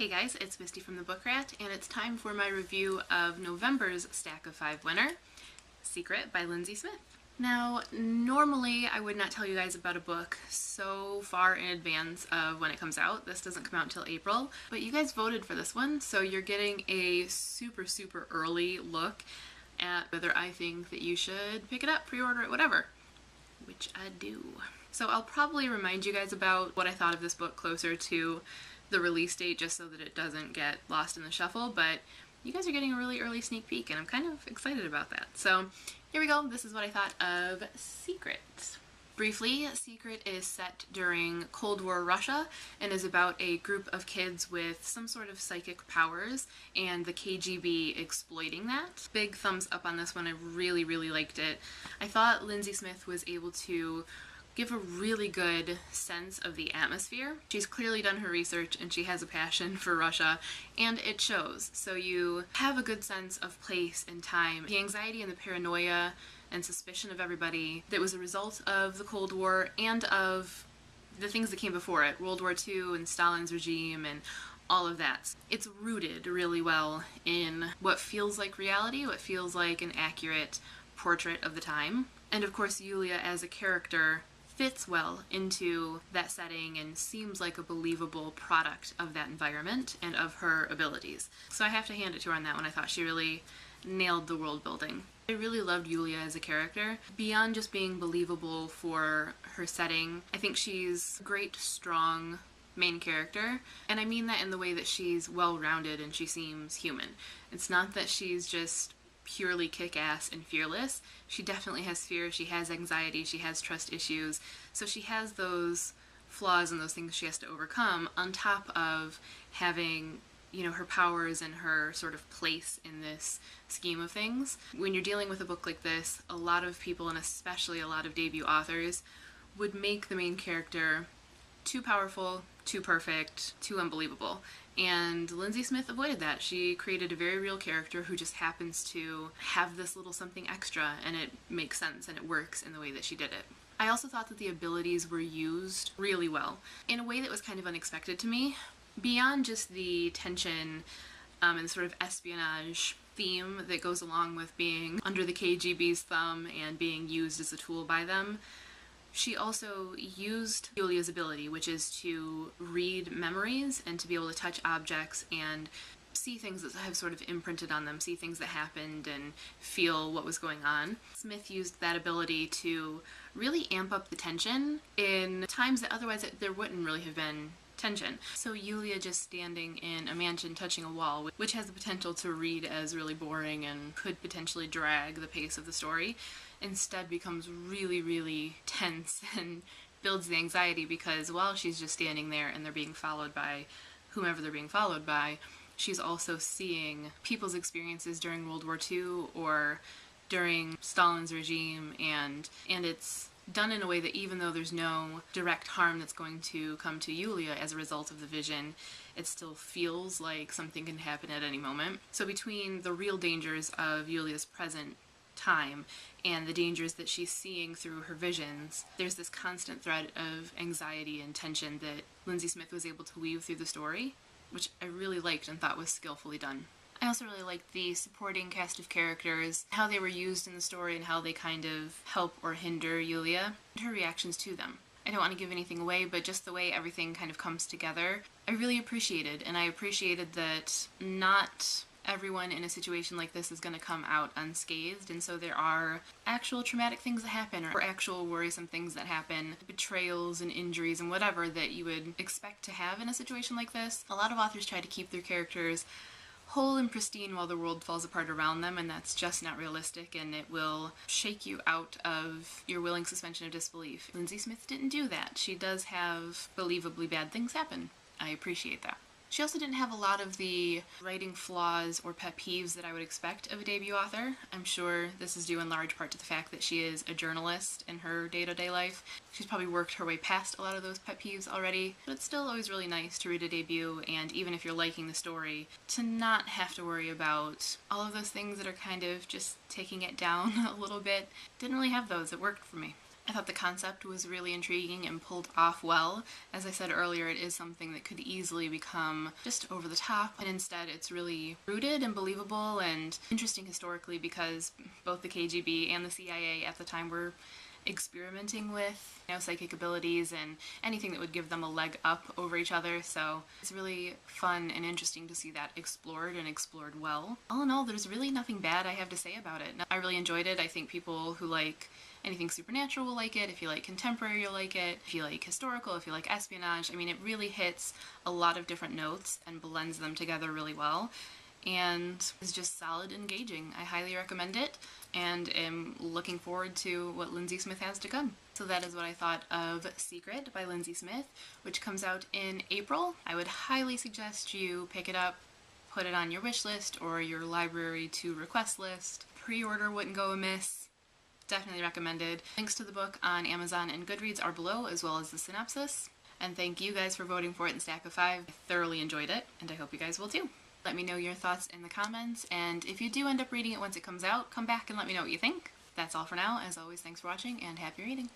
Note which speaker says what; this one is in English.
Speaker 1: Hey guys, it's Misty from the Book Rat, and it's time for my review of November's Stack of 5 winner, Sekret by Lindsay Smith. Now, normally I would not tell you guys about a book so far in advance of when it comes out. This doesn't come out until April, but you guys voted for this one, so you're getting a super early look at whether I think that you should pick it up, pre-order it, whatever, which I do. So I'll probably remind you guys about what I thought of this book closer to the release date just so that it doesn't get lost in the shuffle, but you guys are getting a really early sneak peek and I'm kind of excited about that. So here we go. This is what I thought of Sekret. Briefly, Sekret is set during Cold War Russia and is about a group of kids with some sort of psychic powers and the KGB exploiting that. Big thumbs up on this one. I really liked it. I thought Lindsay Smith was able to give a really good sense of the atmosphere. She's clearly done her research and she has a passion for Russia, and it shows. So you have a good sense of place and time. The anxiety and the paranoia and suspicion of everybody that was a result of the Cold War and of the things that came before it, World War II and Stalin's regime and all of that. It's rooted really well in what feels like reality, what feels like an accurate portrait of the time. And of course, Yulia as a character fits well into that setting and seems like a believable product of that environment and of her abilities. So I have to hand it to her on that one. I thought she really nailed the world building. I really loved Yulia as a character. Beyond just being believable for her setting, I think she's a great, strong main character, and I mean that in the way that she's well-rounded and she seems human. It's not that she's just purely kick-ass and fearless. She definitely has fear, she has anxiety, she has trust issues, so she has those flaws and those things she has to overcome on top of having, you know, her powers and her sort of place in this scheme of things. When you're dealing with a book like this, a lot of people, and especially a lot of debut authors, would make the main character too powerful, too perfect, too unbelievable. And Lindsay Smith avoided that. She created a very real character who just happens to have this little something extra, and it makes sense and it works in the way that she did it. I also thought that the abilities were used really well in a way that was kind of unexpected to me. Beyond just the tension and sort of espionage theme that goes along with being under the KGB's thumb and being used as a tool by them, she also used Yulia's ability, which is to read memories and to be able to touch objects and see things that have sort of imprinted on them, see things that happened and feel what was going on. Smith used that ability to really amp up the tension in times that otherwise there wouldn't really have been tension. So Yulia just standing in a mansion touching a wall, which has the potential to read as really boring and could potentially drag the pace of the story, instead becomes really tense and builds the anxiety because while she's just standing there and they're being followed by whomever they're being followed by, she's also seeing people's experiences during World War II or during Stalin's regime, and it's done in a way that even though there's no direct harm that's going to come to Yulia as a result of the vision, it still feels like something can happen at any moment. So between the real dangers of Yulia's present time and the dangers that she's seeing through her visions, there's this constant thread of anxiety and tension that Lindsay Smith was able to weave through the story, which I really liked and thought was skillfully done. I also really liked the supporting cast of characters, how they were used in the story and how they kind of help or hinder Yulia, and her reactions to them. I don't want to give anything away, but just the way everything kind of comes together, I really appreciated, and I appreciated that not everyone in a situation like this is going to come out unscathed, and so there are actual traumatic things that happen or actual worrisome things that happen, betrayals and injuries and whatever that you would expect to have in a situation like this. A lot of authors try to keep their characters whole and pristine while the world falls apart around them, and that's just not realistic, and it will shake you out of your willing suspension of disbelief. Lindsay Smith didn't do that. She does have believably bad things happen. I appreciate that. She also didn't have a lot of the writing flaws or pet peeves that I would expect of a debut author. I'm sure this is due in large part to the fact that she is a journalist in her day-to-day life. She's probably worked her way past a lot of those pet peeves already, but it's still always really nice to read a debut, and even if you're liking the story, to not have to worry about all of those things that are kind of just taking it down a little bit. Didn't really have those. It worked for me. I thought the concept was really intriguing and pulled off well. As I said earlier, it is something that could easily become just over the top, and instead it's really rooted and believable and interesting historically because both the KGB and the CIA at the time were experimenting with, psychic abilities and anything that would give them a leg up over each other, so it's really fun and interesting to see that explored and explored well. All in all, there's really nothing bad I have to say about it. I really enjoyed it. I think people who like anything supernatural will like it. If you like contemporary, you'll like it. If you like historical, if you like espionage, I mean, it really hits a lot of different notes and blends them together really well, and is just solid and engaging. I highly recommend it and am looking forward to what Lindsay Smith has to come. So that is what I thought of Sekret by Lindsay Smith, which comes out in April. I would highly suggest you pick it up, put it on your wish list or your library to request list. Pre-order wouldn't go amiss. Definitely recommended. Links to the book on Amazon and Goodreads are below, as well as the synopsis. And thank you guys for voting for it in Stack of 5. I thoroughly enjoyed it, and I hope you guys will too. Let me know your thoughts in the comments, and if you do end up reading it once it comes out, come back and let me know what you think. That's all for now. As always, thanks for watching, and happy reading!